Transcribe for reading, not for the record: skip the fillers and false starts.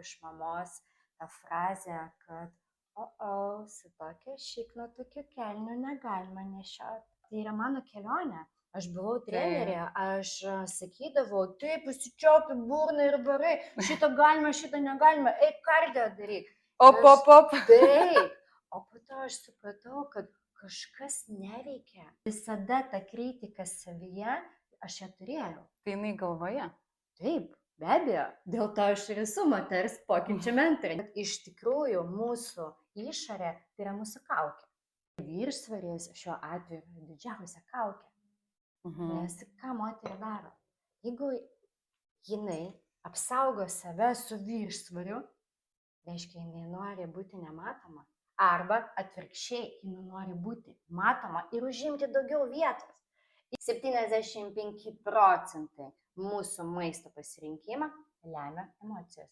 iš mamos tą frazę, kad su tokia šikna, tokiu kelniu negalima nešioti. Tai yra mano kelionė. Aš buvau trenerė, aš sakydavau, taip, užsičiopi burną ir varai, šitą galima, šitą negalima, eik kardio daryk. Taip. O po to aš supratau, kad kažkas neveikia. Visada ta kritika savyje, aš ją turėjau. Tai jinai galvoje? Taip, be abejo. Dėl to aš ir esu moters pokyčių mentorė. Iš tikrųjų, mūsų išorė tai yra mūsų kaukė. Viršsvoris šiuo atveju yra didžiausia kaukė. Nes ką moterį daro? Jeigu jinai apsaugo save su viršsvoriu, reiškia, jinai nori būti nematoma. Arba atvirkščiai, jinai nori būti matoma ir užimti daugiau vietos. 75% mūsų maisto pasirinkimą lemia emocijos.